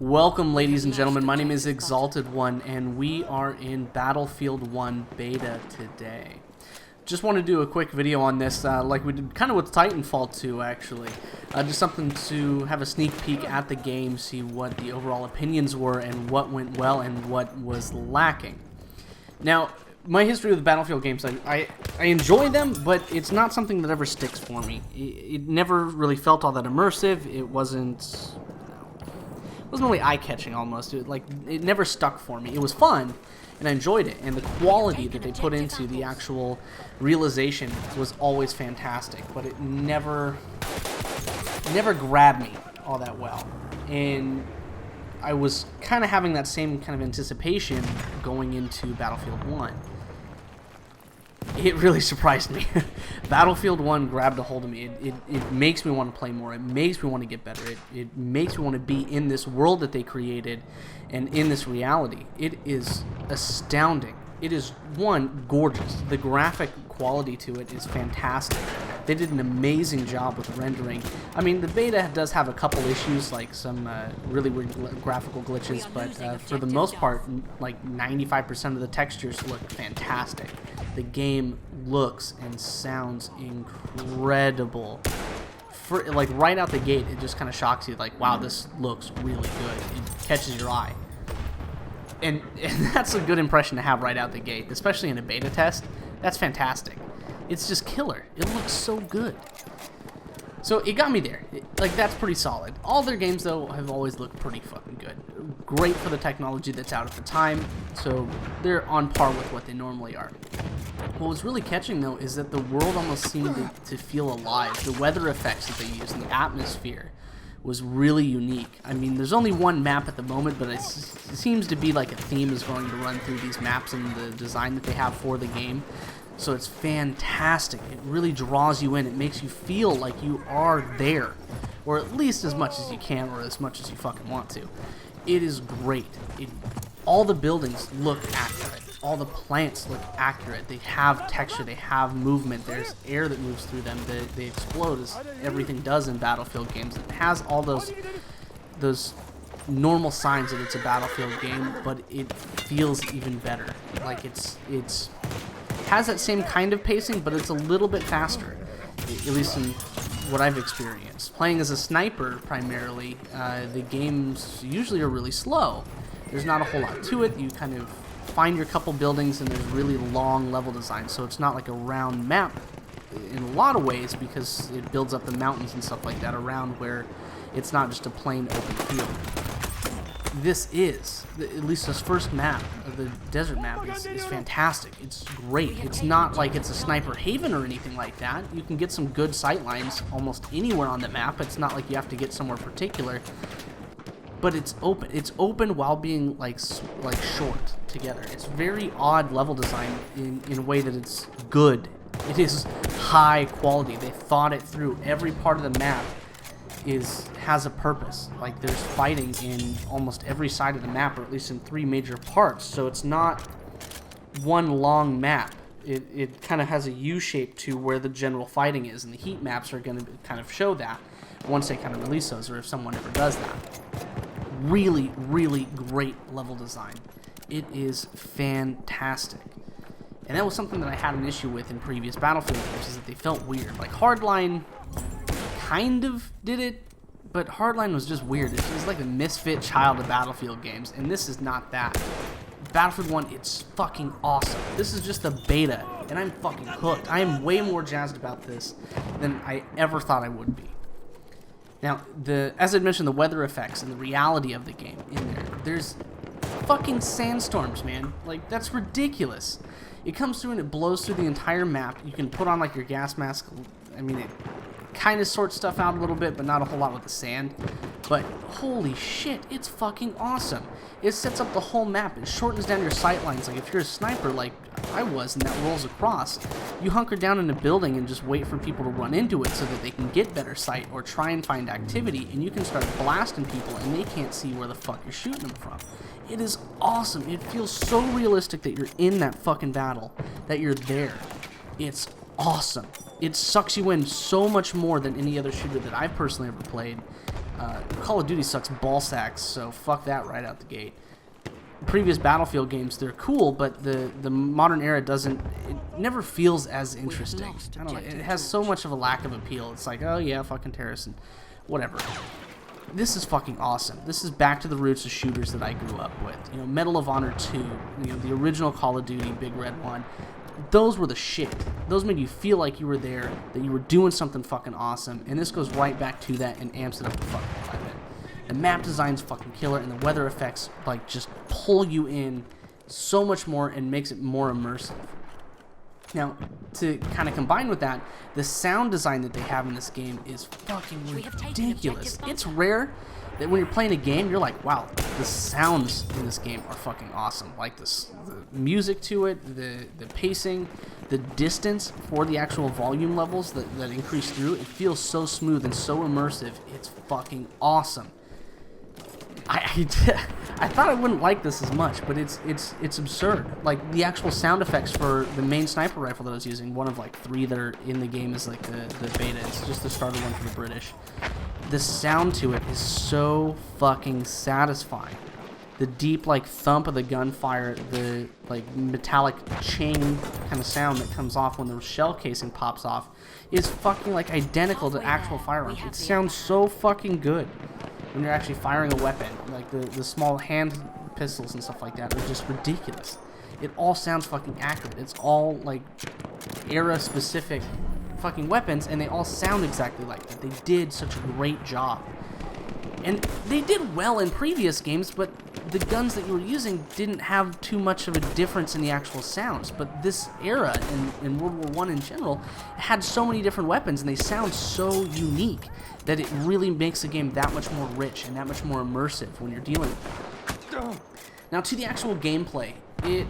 Welcome, ladies and gentlemen. My name is Exalted One, and we are in Battlefield 1 beta today. Just want to do a quick video on this, like we did kind of with Titanfall 2, actually. Just something to have a sneak peek at the game, see what the overall opinions were, and what went well and what was lacking. Now, my history with Battlefield games, I enjoy them, but it's not something that ever sticks for me. It never really felt all that immersive. It wasn't really eye-catching almost. It never stuck for me. It was fun, and I enjoyed it, and the quality that they put into the actual realization was always fantastic, but it never grabbed me all that well. And I was kind of having that same kind of anticipation going into Battlefield 1. It really surprised me. Battlefield 1 grabbed a hold of me. It makes me want to play more. It makes me want to get better. It makes me want to be in this world that they created and in this reality. It is astounding. It is, one, gorgeous. The graphic quality to it is fantastic. They did an amazing job with rendering. I mean, the beta does have a couple issues, like some really weird graphical glitches, but for the most part, like 95% of the textures look fantastic. The game looks and sounds incredible. Like right out the gate, it just kind of shocks you, like, wow, this looks really good. It catches your eye. And that's a good impression to have right out the gate, especially in a beta test. That's fantastic. It's just killer. It looks so good. So it got me there. That's pretty solid. All their games, though, have always looked pretty fucking good. Great for the technology that's out at the time, so they're on par with what they normally are. What was really catching, though, is that the world almost seemed to feel alive. The weather effects that they used and the atmosphere was really unique. I mean, there's only one map at the moment, but it seems to be like a theme is going to run through these maps and the design that they have for the game. So it's fantastic. It really draws you in. It makes you feel like you are there, or at least as much as you can, or as much as you fucking want to. It is great. All the buildings look accurate. All the plants look accurate. They have texture. They have movement. There's air that moves through them. They explode, as everything does in Battlefield games. It has all those normal signs that it's a Battlefield game, but it feels even better. Like it has that same kind of pacing, but it's a little bit faster, at least in what I've experienced. Playing as a sniper primarily, the games usually are really slow. There's not a whole lot to it. You kind of find your couple buildings, and there's really long level design, so it's not like a round map in a lot of ways, because it builds up the mountains and stuff like that around, where it's not just a plain open field. This is, at least this first map, the desert map, is fantastic. It's great. It's not like it's a sniper haven or anything like that. You can get some good sight lines almost anywhere on the map. It's not like you have to get somewhere particular. But it's open. It's open while being like short together. It's very odd level design in a way that it's good. It is high quality. They thought it through. Every part of the map has a purpose. Like, there's fighting in almost every side of the map, or at least in 3 major parts. So it's not one long map. It kind of has a U shape to where the general fighting is, and the heat maps are going to kind of show that once they kind of release those, or if someone ever does that. Really, really great level design. It is fantastic. And that was something that I had an issue with in previous Battlefield games, is that they felt weird. Like, Hardline kind of did it, but Hardline was just weird. It was like a misfit child of Battlefield games, and this is not that. Battlefield 1, it's fucking awesome. This is just the beta, and I'm fucking hooked. I am way more jazzed about this than I ever thought I would be. Now, as I mentioned, the weather effects and the reality of the game in there's fucking sandstorms, man. Like, that's ridiculous. It comes through and it blows through the entire map. You can put on, like, your gas mask. I mean, it kind of sorts stuff out a little bit, but not a whole lot with the sand. But holy shit, it's fucking awesome. It sets up the whole map. It shortens down your sight lines. Like, if you're a sniper like I was and that rolls across, you hunker down in a building and just wait for people to run into it so that they can get better sight or try and find activity, and you can start blasting people and they can't see where the fuck you're shooting them from. It is awesome. It feels so realistic that you're in that fucking battle, that you're there. It's awesome. It sucks you in so much more than any other shooter that I've personally ever played. Call of Duty sucks ball sacks, so fuck that right out the gate. Previous Battlefield games, they're cool, but the modern era doesn't, it never feels as interesting. I don't know, it has so much of a lack of appeal. It's like, oh yeah, fucking terrorists and whatever. This is fucking awesome. This is back to the roots of shooters that I grew up with. You know, Medal of Honor 2, you know, the original Call of Duty, Big Red 1. Those were the shit. Those made you feel like you were there, that you were doing something fucking awesome, and this goes right back to that and amps it up to fucking 11. The map design's fucking killer, and the weather effects like just pull you in so much more and makes it more immersive. Now, to kind of combine with that, the sound design that they have in this game is fucking ridiculous. It's rare that when you're playing a game, you're like, wow, the sounds in this game are fucking awesome. Like the music to it, the pacing, the distance for the actual volume levels that increase through, it feels so smooth and so immersive. It's fucking awesome. I thought I wouldn't like this as much, but it's absurd. Like the actual sound effects for the main sniper rifle that I was using, one of like 3 that are in the game is like the beta. It's just the starter one for the British. The sound to it is so fucking satisfying. The deep like thump of the gunfire, the like metallic chain kind of sound that comes off when the shell casing pops off is fucking like identical to actual firearms. It sounds so fucking good when you're actually firing a weapon. Like the small hand pistols and stuff like that are just ridiculous. It all sounds fucking accurate. It's all like era specific fucking weapons, and they all sound exactly like that. They did such a great job. And they did well in previous games, but the guns that you were using didn't have too much of a difference in the actual sounds. But this era, in World War I in general, had so many different weapons, and they sound so unique that it really makes the game that much more rich and that much more immersive when you're dealing with it. Now, to the actual gameplay, it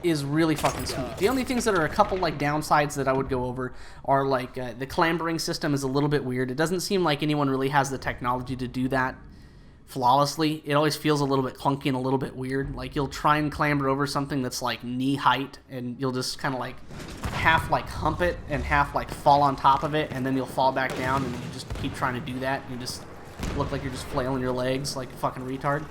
is really fucking smooth. The only things that are a couple like downsides that I would go over are like the clambering system is a little bit weird. It doesn't seem like anyone really has the technology to do that flawlessly. It always feels a little bit clunky and a little bit weird. Like you'll try and clamber over something that's like knee height, and you'll just kind of like half like hump it and half like fall on top of it, and then you'll fall back down, and you just keep trying to do that, and you just look like you're just flailing your legs like a fucking retard.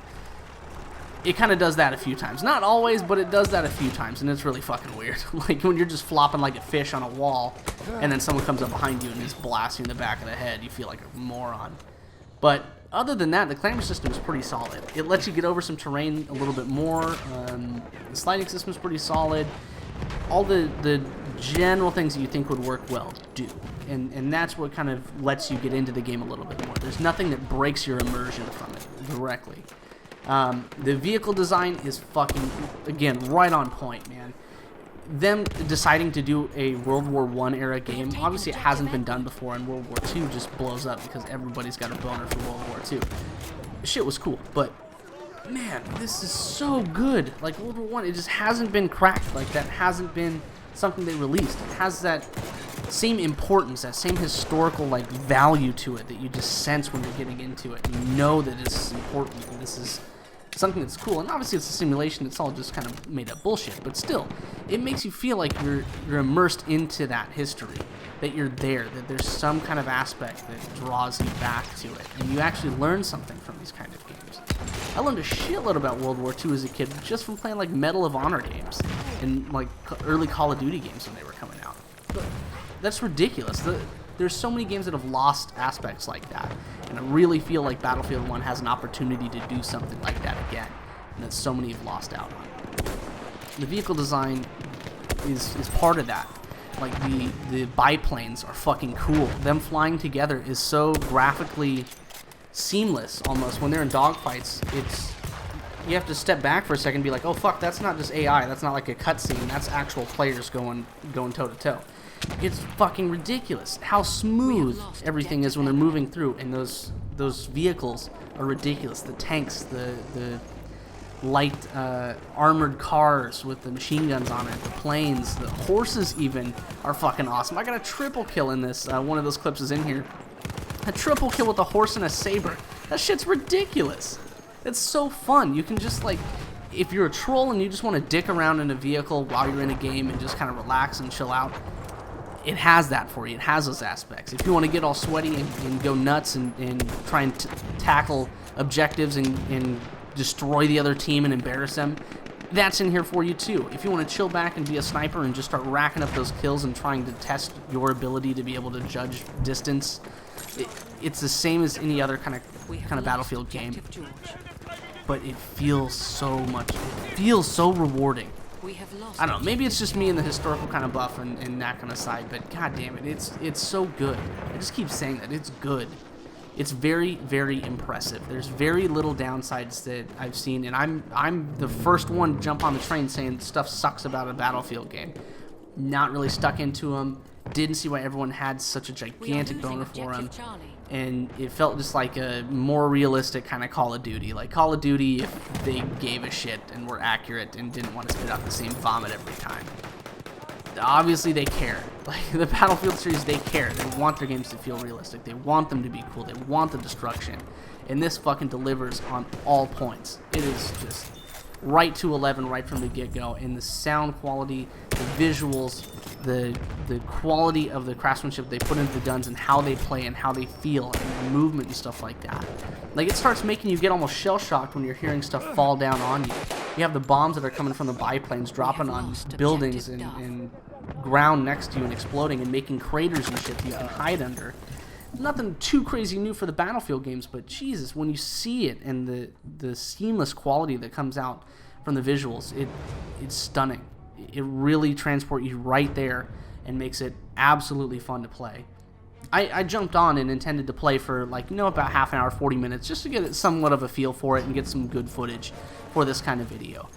It kind of does that a few times. Not always, but it does that a few times, and it's really fucking weird. Like when you're just flopping like a fish on a wall, and then someone comes up behind you and just blasts you in the back of the head, you feel like a moron. But other than that, the clamber system is pretty solid. It lets you get over some terrain a little bit more. The sliding system is pretty solid. All the general things that you think would work well do. And that's what kind of lets you get into the game a little bit more. There's nothing that breaks your immersion from it directly. The vehicle design is fucking, again, right on point, man. Them deciding to do a World War I era game, obviously it hasn't been done before, and World War II just blows up because everybody's got a boner for World War II. Shit was cool, but man, this is so good. Like World War I, it just hasn't been cracked. Like that hasn't been something they released. It has that same importance, that same historical like value to it that you just sense when you're getting into it. You know that this is important and this is something that's cool. And obviously it's a simulation, it's all just kind of made up bullshit, but still it makes you feel like you're immersed into that history, that you're there, that there's some kind of aspect that draws you back to it, and you actually learn something from these kind of games. I learned a shitload about World War II as a kid just from playing like Medal of Honor games and like early Call of Duty games when they were coming out. But that's ridiculous. There's so many games that have lost aspects like that, and I really feel like Battlefield 1 has an opportunity to do something like that again, and that so many have lost out on. The vehicle design is part of that. Like the biplanes are fucking cool. Them flying together is so graphically seamless almost. When they're in dogfights, you have to step back for a second and be like, oh fuck, that's not just AI, that's not like a cutscene, that's actual players going toe to toe. It's fucking ridiculous how smooth everything is when they're moving through, and those vehicles are ridiculous. The tanks, the light armored cars with the machine guns on it, the planes, the horses even are fucking awesome. I got a triple kill in this. One of those clips is in here. A triple kill with a horse and a saber. That shit's ridiculous. It's so fun. You can just like, if you're a troll and you just want to dick around in a vehicle while you're in a game and just kind of relax and chill out, it has that for you. It has those aspects. If you want to get all sweaty and go nuts and try and tackle objectives and destroy the other team and embarrass them, that's in here for you too. If you want to chill back and be a sniper and just start racking up those kills and trying to test your ability to be able to judge distance, it's the same as any other kind of Battlefield game. But it feels so rewarding. I don't know, maybe it's just me and the historical kind of buff and that kind of side, but god damn it, it's so good. I just keep saying that, it's good. It's very, very impressive. There's very little downsides that I've seen, and I'm the first one to jump on the train saying stuff sucks about a Battlefield game. Not really stuck into them. Didn't see why everyone had such a gigantic boner for them. And it felt just like a more realistic kind of Call of Duty. Like Call of Duty if they gave a shit and were accurate and didn't want to spit out the same vomit every time. Obviously they care. Like the Battlefield series, they care. They want their games to feel realistic. They want them to be cool. They want the destruction. And this fucking delivers on all points. It is just right to 11 right from the get-go. And the sound quality, the visuals, the quality of the craftsmanship they put into the guns and how they play and how they feel and the movement and stuff like that. Like it starts making you get almost shell-shocked when you're hearing stuff fall down on you. You have the bombs that are coming from the biplanes dropping on buildings and ground next to you and exploding and making craters and shit that you can hide under. Nothing too crazy new for the Battlefield games, but Jesus, when you see it and the seamless quality that comes out from the visuals, it's stunning. It really transports you right there and makes it absolutely fun to play. I jumped on and intended to play for about half an hour, 40 minutes, just to get somewhat of a feel for it and get some good footage for this kind of video.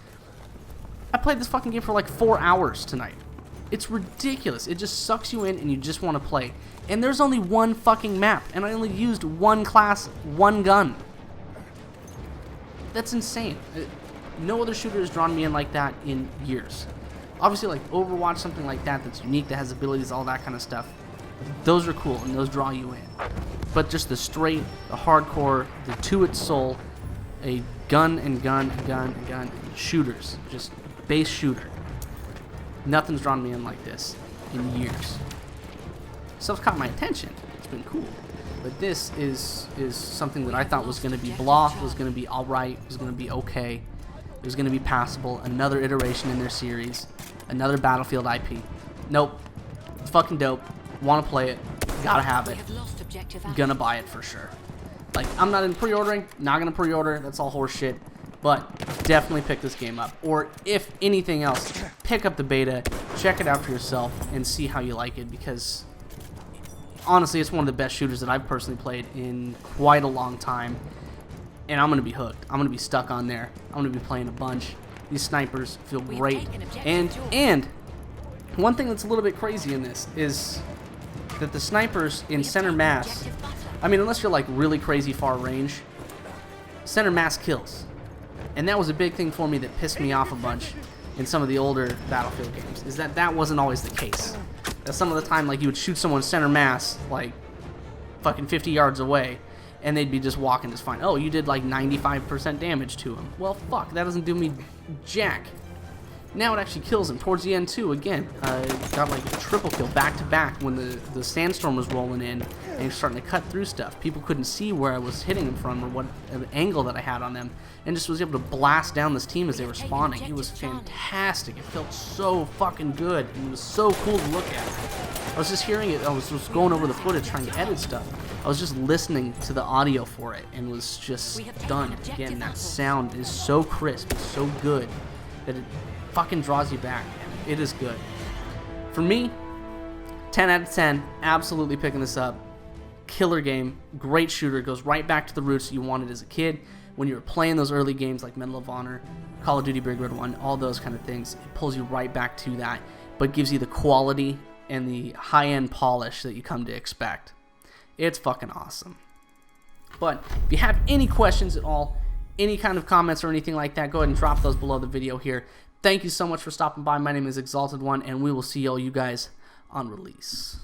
I played this fucking game for like 4 hours tonight. It's ridiculous. It just sucks you in and you just want to play. And there's only one fucking map, and I only used one class, one gun. That's insane. No other shooter has drawn me in like that in years. Obviously, like Overwatch, something like that that's unique, that has abilities, all that kind of stuff. Those are cool, and those draw you in. But just the straight, the hardcore, the to its soul, a gun and gun and gun and gun and shooters, just base shooter. Nothing's drawn me in like this in years. Stuff's caught my attention. It's been cool. But this is something that I thought was going to be blah, was going to be alright, was going to be okay. It was going to be passable. Another iteration in their series. Another Battlefield IP. Nope. It's fucking dope. Want to play it. Gotta have it. Gonna buy it for sure. Like, I'm not in pre-ordering. Not gonna pre-order. That's all horse shit. But definitely pick this game up. Or if anything else, pick up the beta, check it out for yourself, and see how you like it. Because honestly, it's one of the best shooters that I've personally played in quite a long time. And I'm gonna be hooked. I'm gonna be stuck on there. I'm gonna be playing a bunch. These snipers feel great. And one thing that's a little bit crazy in this is that the snipers in center mass, I mean, unless you're like really crazy far range, center mass kills. And that was a big thing for me that pissed me off a bunch in some of the older Battlefield games, is that wasn't always the case. That some of the time, like, you would shoot someone center mass, like, fucking 50 yards away, and they'd be just walking just fine. Oh, you did like 95% damage to him. Well, fuck, that doesn't do me jack. Now it actually kills him. Towards the end, too, again, got like a triple kill back-to-back when the sandstorm was rolling in and he was starting to cut through stuff. People couldn't see where I was hitting them from or what angle that I had on them, and just was able to blast down this team as they were spawning. It was fantastic. It felt so fucking good, and it was so cool to look at. I was just hearing it. I was just going over the footage trying to edit stuff. I was just listening to the audio for it and was just stunned. Again, that sound is so crisp, it's so good that it fucking draws you back. It is good. For me, 10 out of 10, absolutely picking this up. Killer game, great shooter, goes right back to the roots you wanted as a kid when you were playing those early games like Medal of Honor, Call of Duty Big Red 1, all those kind of things. It pulls you right back to that, but gives you the quality and the high-end polish that you come to expect. It's fucking awesome. But if you have any questions at all, any kind of comments or anything like that, go ahead and drop those below the video here. Thank you so much for stopping by. My name is Exalted One, and we will see all you guys on release.